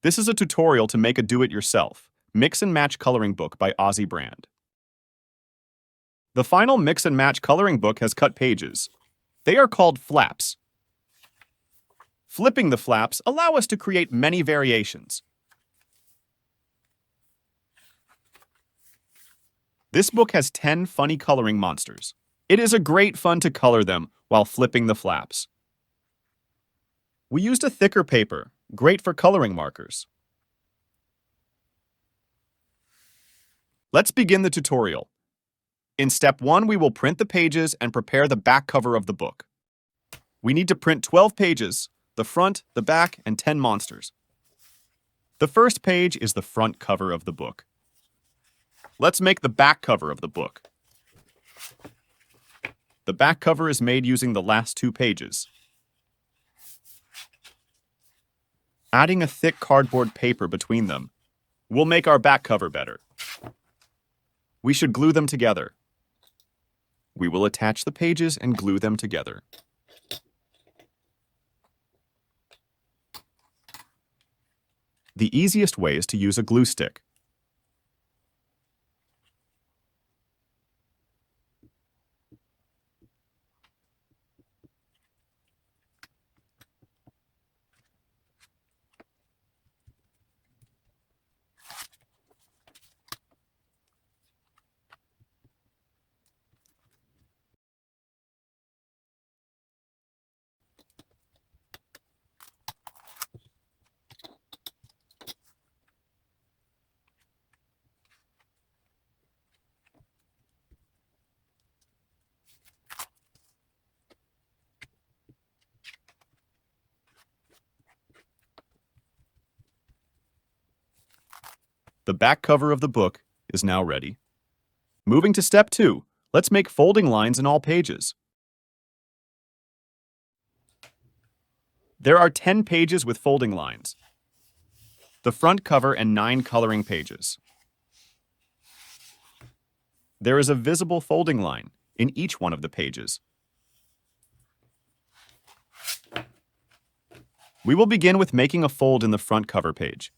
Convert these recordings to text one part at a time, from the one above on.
This is a tutorial to make a do-it-yourself mix and match coloring book by Ozzi Brand. The final mix and match coloring book has cut pages. They are called flaps. Flipping the flaps allow us to create many variations. This book has 10 funny coloring monsters. It is a great fun to color them while flipping the flaps. We used a thicker paper, great for coloring markers. Let's begin the tutorial. In step 1, we will print the pages and prepare the back cover of the book. We need to print 12 pages, the front, the back, and 10 monsters. The first page is the front cover of the book. Let's make the back cover of the book. The back cover is made using the last 2 pages. Adding a thick cardboard paper between them will make our back cover better. We should glue them together. We will attach the pages and glue them together. The easiest way is to use a glue stick. The back cover of the book is now ready. Moving to step 2, let's make folding lines in all pages. There are 10 pages with folding lines. The front cover and 9 coloring pages. There is a visible folding line in each one of the pages. We will begin with making a fold in the front cover page.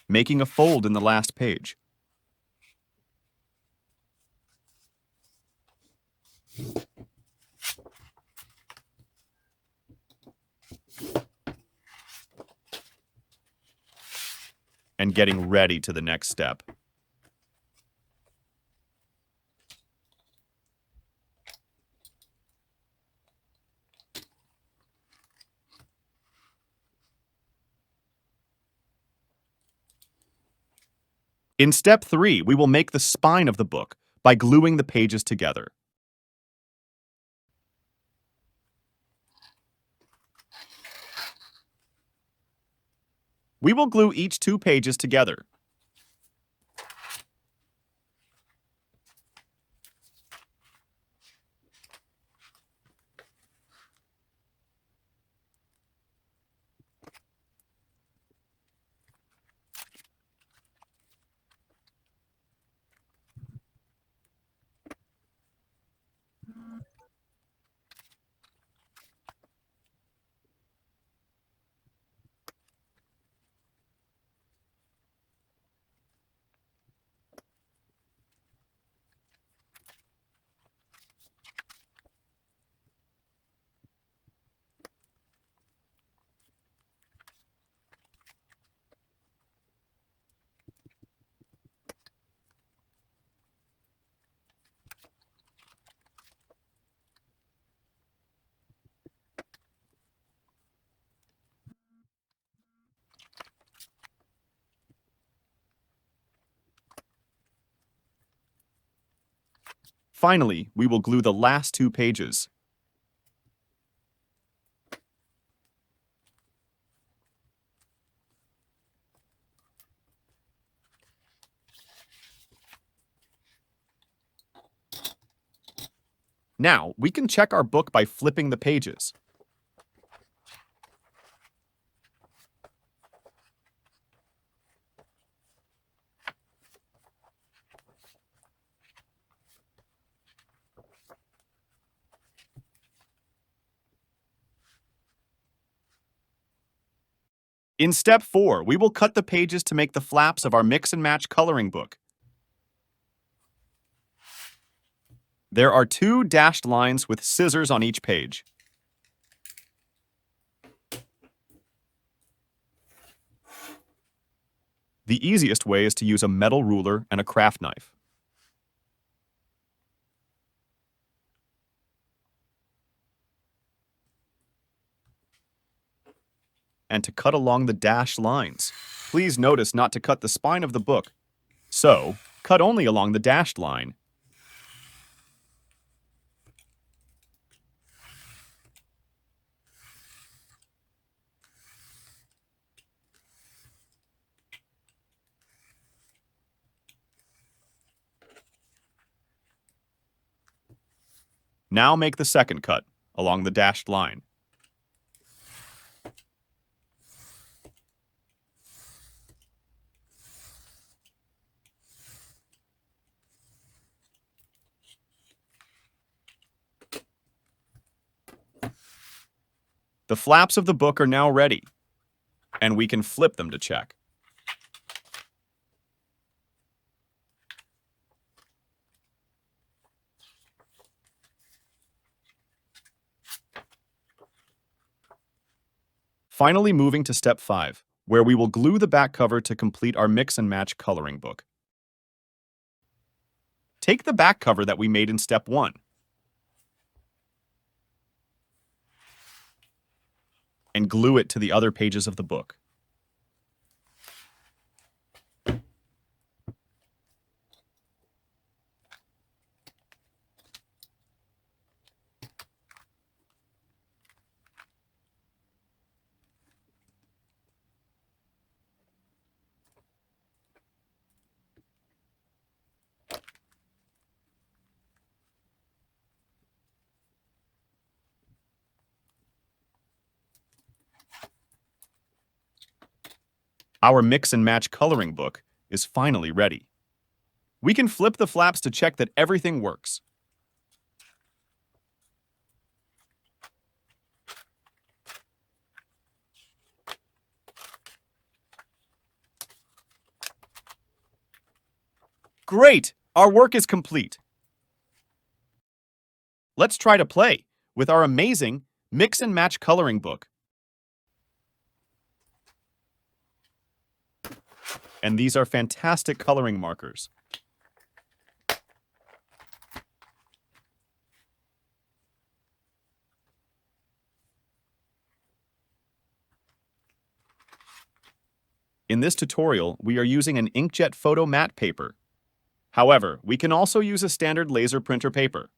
Making a fold in the last page. And getting ready to the next step. In step 3, we will make the spine of the book by gluing the pages together. We will glue each 2 pages together. Finally, we will glue the last 2 pages. Now, we can check our book by flipping the pages. In step 4, we will cut the pages to make the flaps of our mix and match coloring book. There are 2 dashed lines with scissors on each page. The easiest way is to use a metal ruler and a craft knife. And to cut along the dashed lines. Please notice not to cut the spine of the book. So, cut only along the dashed line. Now make the second cut along the dashed line. The flaps of the book are now ready, and we can flip them to check. Finally, moving to step 5, where we will glue the back cover to complete our mix and match coloring book. Take the back cover that we made in step 1. And glue it to the other pages of the book. Our mix and match coloring book is finally ready. We can flip the flaps to check that everything works. Great! Our work is complete. Let's try to play with our amazing mix and match coloring book. And these are fantastic coloring markers. In this tutorial, we are using an inkjet photo matte paper. However, we can also use a standard laser printer paper,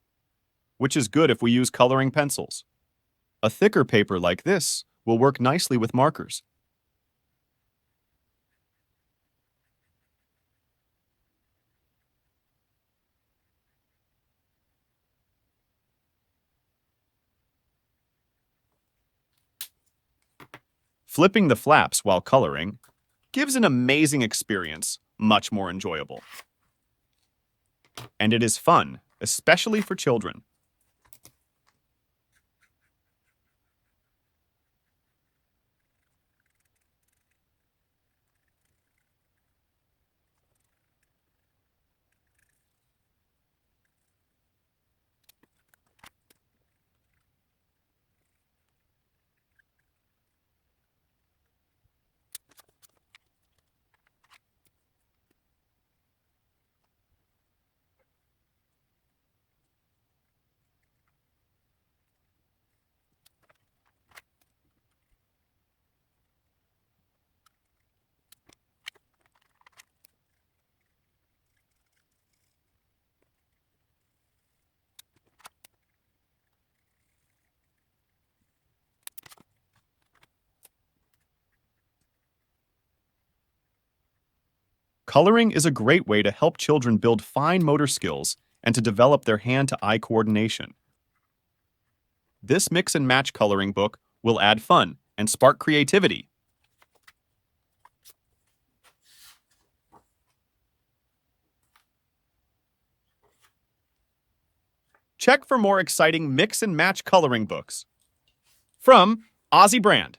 which is good if we use coloring pencils. A thicker paper like this will work nicely with markers. Flipping the flaps while coloring gives an amazing experience, much more enjoyable. And it is fun, especially for children. Coloring is a great way to help children build fine motor skills and to develop their hand-to-eye coordination. This mix and match coloring book will add fun and spark creativity. Check for more exciting mix and match coloring books. From Ozzi Brand.